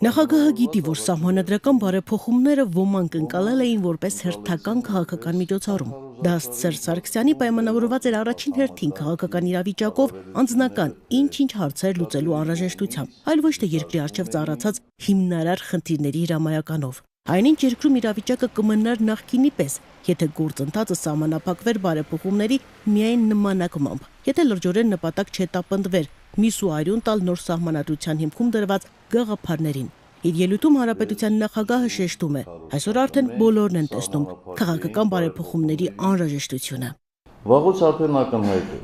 Նախագահը գիտի, որ սահմանադրական բարեփոխումները ոմանք ընկալել էին որպես հերթական քաղաքական միջոցառում։ Դա ըստ Սերժ Սարգսյանի պայմանավորված էր առաջին հերթին քաղաքական իրավիճակով, անձնական ինչ-ինչ հարցեր լուծելու անհրաժեշտությամբ, այլ ոչ թե երկրի առջև ծառացած հիմնարար խնդիրների հրամայականով։ Այնինչ երկրում իրավիճակը կմնար նախկինի պես, եթե գործընթացը սահմանափակվեր բարեփոխումների միայն նմանակմամբ, եթե լրջորեն նպատակ չհետապնդվեր միս ու արյուն տալ նոր սահմանադրության հիմքում դրված գաղափարներին։ Իր ելույթում հանրապետության նախագահը շեշտում է, այսօր արդեն բոլորն են տեսնում քաղաքական բարեփոխումների անհրաժեշտությունը։ Վաղուց արդեն ակնհայտ է,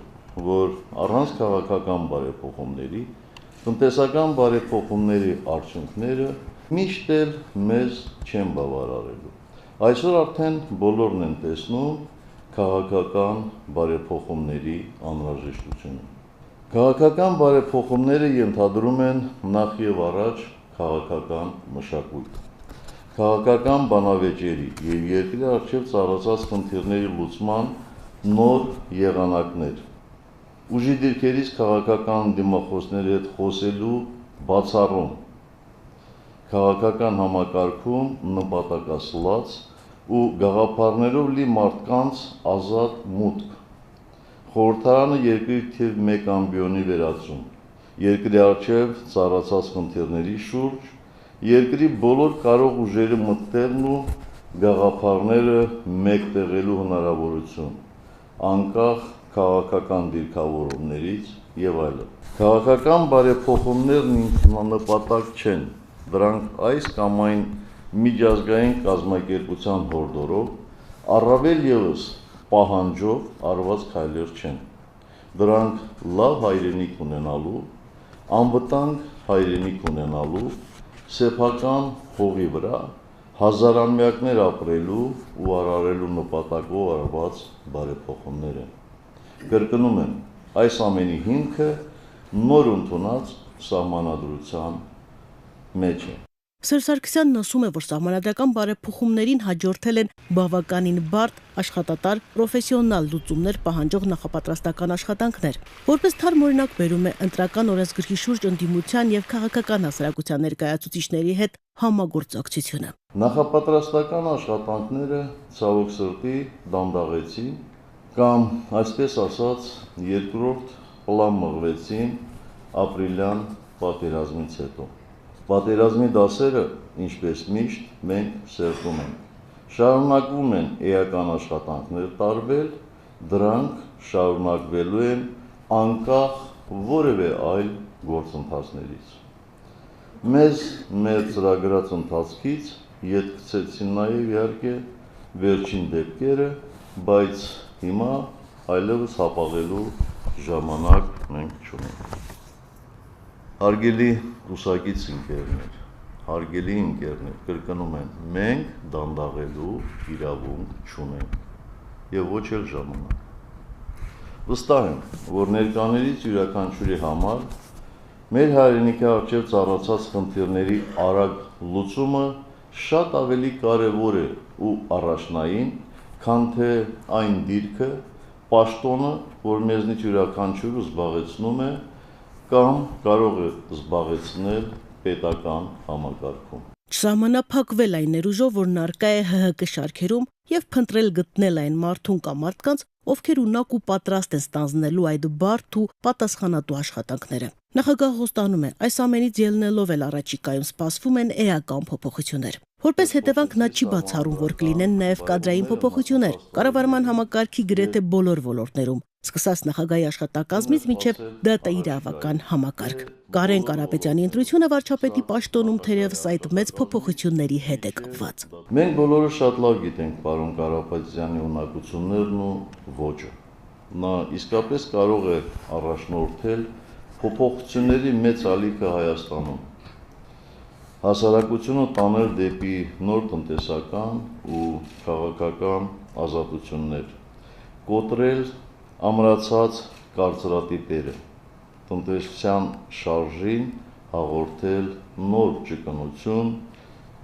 որ առանց քաղաքական բարեփոխումների, տնտեսական բարեփոխումների արդյունքները միշտ էլ մեզ չեն բավարարելու։ Այսօր արդեն բոլորն են տեսնում քաղաքական բարեփոխումների անհրաժեշտությունը։ Քաղաքական բարեփոխումները ենթադրում են նախ եւ առաջ քաղաքական մշակույթ, քաղաքական բանավեճերի եւ երկրի առջև ծառացած խնդիրների լուծման նոր եղանակներ, ուժի դիրքերից քաղաքական դիմախոսների հետ խոսելու բացառում, քաղաքական համակարգում նպատակասլաց ու գաղափարներով լի մարդկանց ազատ մուտք, խորհրդարանը երկրի թիվ 1 ամբիոնի վերածում, երկրի առջև ծառացած խնդիրների շուրջ, երկրի բոլոր կարող ուժերի մտտելն ու գաղափարները մեկտեղելու հնարավորություն, անկախ քաղաքական դիրքավորումներից եւ այլն։ Քաղաքական բարեփոխումներն ինքնանպատակ չեն, դրանք այս կամ այն միջազգային կազմակերպության հորդորով, առավել ևս պահանջով արված քայլեր չեն։ Դրանք լավ հայրենիք ունենալու, անվտանգ հայրենիք ունենալու, սեփական հողի վրա հազարանմյակներ ապրելու ու արարելու նպատակով արված բարեփոխումներ են։ Կրկնում եմ, այս ամենի հիմքը նոր ընդունած սահմանադրության մեջ է։ Սերժ Սարգսյանն ասում է, որ սահմանադրական բարեփոխումներին հաջորդել են բավականին բարդ, աշխատատար, պրոֆեսիոնալ լուծումներ պահանջող նախապատրաստական աշխատանքներ։ Որպես թարմ օրինակ բերում է ընտրական օրենսգրքի շուրջ ընդդիմության եւ քաղաքական հասարակության ներկայացուցիչների հետ համագործակցությունը։ Նախապատրաստական աշխատանքները ցավոք սրտի դանդաղեցին կամ այսպես ասած երկրորդ պլան մղվեցին ապրիլյան պատերազմից հետո։ Պատերազմի դասերը, ինչպես միշտ, մենք սերտում ենք։ Շարունակվում են էական աշխատանքներ տարվել, դրանք շարունակվելու են անկախ որևէ այլ գործընթացներից։ Մեզ մեր ծրագրած ընթացքից ետ գցեցին նաև իհարկե վերջին դեպքերը, բայց հիմա այլևս հապաղելու ժամանակ մենք չունենք։ Հարգելի կուսակից ընկերներ, հարգելի ընկերներ, կրկնում եմ, մենք դանդաղելու իրավունք չունենք եւ ոչ էլ ժամանակ։ Վստահ եմ, որ ներկաներից յուրաքանչյուրի համար մեր հայրենիքի առջև ծառացած խնդիրների արագ լուծումը շատ ավելի կարևոր է ու առաջնային, քան թե այն դիրքը, պաշտոնը, որ մեզնից յուրաքանչյուրը զբաղեցնում է կամ կարող է զբաղեցնել պետական համակարգում։ Չսահմանափակվել այն ներուժով, որն առկա է ՀՀԿ շարքերում եւ փնտրել գտնել այն մարդուն կամ մարդկանց, ովքեր ունակ ու պատրաստ են ստանձնելու այդ բարդ ու պատասխանատու աշխատանքները։ Նախագահը խոստանում է, այս ամենից ելնելով էլ առաջիկայում սպասվում են էական փոփոխություններ։ Որպես հետևանք նա չի բացառում, որ կլինեն նաև կադրային փոփոխություններ կառավարման համակարգի գրեթե բոլոր ոլորտներում, սկսած նախագահի աշխատակազմից մինչև դատաիրավական համակարգ։ Կարեն Կարապետյանի ընտրությունը վարչապետի պաշտոնում թերևս այդ մեծ փոփոխությունների հետ է կապված։ Մենք բոլորը շատ լավ գիտենք պարոն Կարապետյանի ունակություններն ու ոճը։ Նա իսկապես կարող է առաջնորդել փոփոխությունների մեծ ալիքը Հայաստանում։ Հասարակությունը տանել դեպի նոր տնտեսական ու քաղաքական ազատություններ, կոտրել ամրացած կարծրատիպերը, տնտեսության շարժին հաղորդել նոր ճկունություն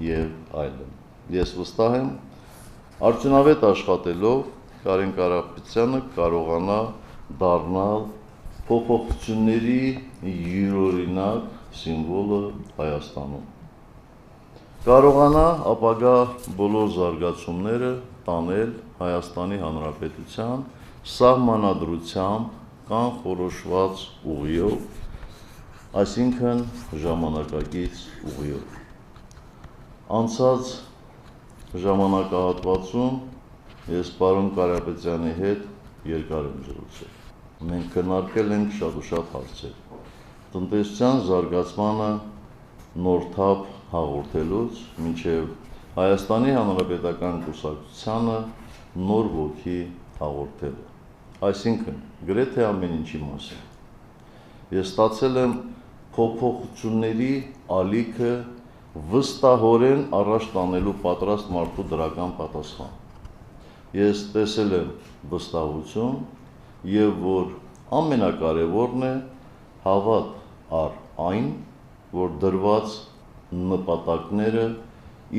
եւ այլն։ Ես վստահ եմ, արդյունավետ աշխատելով Կարեն Կարապետյանը կարողանա դառնալ փոփոխությունների յուրօրինակ սիմվոլը Հայաստանում։ կարողանա ապագա բոլոր զարգացումները տանել Հայաստանի Հանրապետության սահմանադրությամբ կանխորոշված ուղիով, այսինքն ժամանակակից ուղիով։ Անցած ժամանակահատվածում ես պարոն Կարապետյանի հետ երկար եմ զրուցել։ Մենք քննարկել ենք շատ ու շատ հարցեր։ Տնտեսության զարգացմանը նոր թափ հաղորդելուց մինչև Հայաստանի Հանրապետական կուսակցությանը նոր ոգի հաղորդելը։ Այսինքն, գրեթե ամեն ինչի մասին։ Ես ստացել եմ փոփոխությունների ալիքը վստահորեն առաջ տանելու պատրաստ մարդու դրական պատասխան։ Ես տեսել եմ վստահություն եւ որ ամենակարևորն է հավատ առ այն, որ դրված նպատակները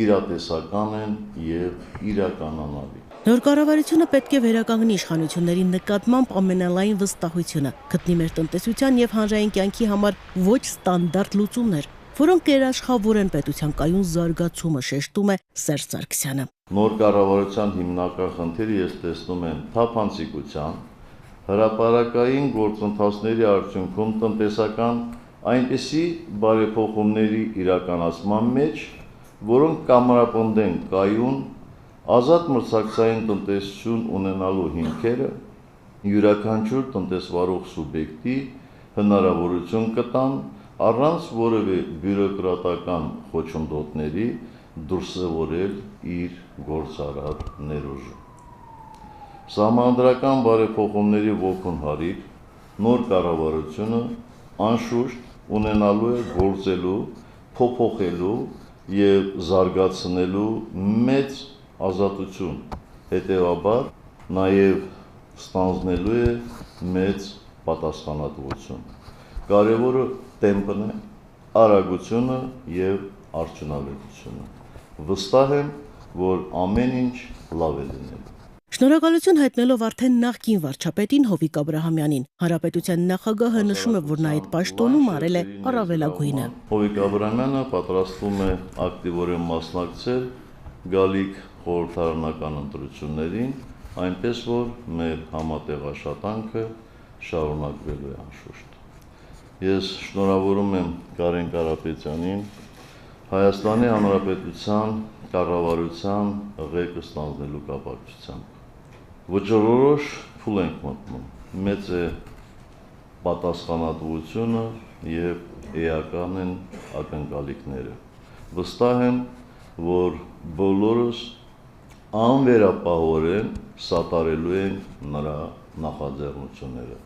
իրատեսական են եւ իրականանալի։ Նոր կառավարությունը պետք է վերականգնի իշխանությունների նկատմամբ ամենալայն վստահությունը, գտնի մեր տնտեսության եւ հանրային կյանքի համար ոչ ստանդարտ լուծումներ, որոնք երաշխավորեն պետության կայուն զարգացումը, շեշտում է Սերժ Սարգսյանը։ Նոր կառավարության հիմնական խնդիրը ես տեսնում եմ թափանցիկության, հրապարակային գործընթացների արդյունքում տնտեսական այնպիսի բարեփոխումների իրականացման մեջ, որոնք կամրապնդեն կայուն, ազատ մրցակցային տնտեսություն ունենալու հիմքերը, յուրաքանչյուր տնտեսվարող սուբյեկտի հնարավորություն կտան առանց որևէ բյուրոկրատական խոչընդոտների դրսևորել իր գործարար ներուժը։ Սահմանադրական բարեփոխումների ոգուն հարիր նոր կառավարությունը անշուշտ ունենալու է գործելու, փոփոխելու եւ զարգացնելու մեծ ազատություն, հետեւաբար նաեւ ստանձնելու է մեծ պատասխանատվություն։ Կարևորը տեմպն է, արագությունը եւ արդյունավետությունը։ Վստահ եմ, որ ամեն ինչ լավ է լինելու։ Շնորհակալություն հայտնելով արդեն նախկին վարչապետին Հովիկ Աբրահամյանին, Հանրապետության նախագահը նշում է, որ նա այդ պաշտոնում արել է առավելագույնը։ Հովիկ Աբրահամյանը պատրաստվում է ակտիվորեն մասնակցել գալիք խորհրդարանական ընտրություններին, այնպես որ մեր համատեղ աշխատանքը շարունակվելու է անշուշտ։ Ես շնորհավորում եմ Կարեն Կարապետյանին Հայաստանի Հանրապետության կառավարության ղեկը ստանձնելու կապակցությամբ։ Վճռորոշ փուլ ենք մտնում, մեծ է պատասխանատվությունը եւ էական են ակնկալիքները։ Վստահ եմ, որ բոլորս անվերապահորեն սատարելու են նրա նախաձեռնությունները։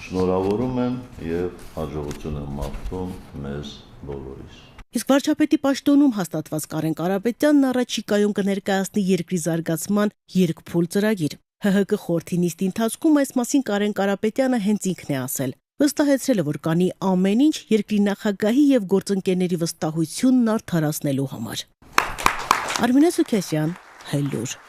Շնորհավորում եմ եւ հաջողություն եմ մաղթում մեզ բոլորիս։ Իսկ վարչապետի պաշտոնում հաստատված Կարեն Կարապետյանն առաջիկայում կներկայացնի երկրի զարգացման երկփուլ ծրագիր։ ՀՀԿ խորհրդի նիստի ընթացքում այս մասին Կարեն Կարապետյանը հենց ինքն է ասել։ Վստահեցրել է, որ կանի ամեն ինչ երկրի նախագահի եւ գործընկերների վստահությունն արդարացնելու համար։ Արմինե Սուքեսյան, Հայլուր։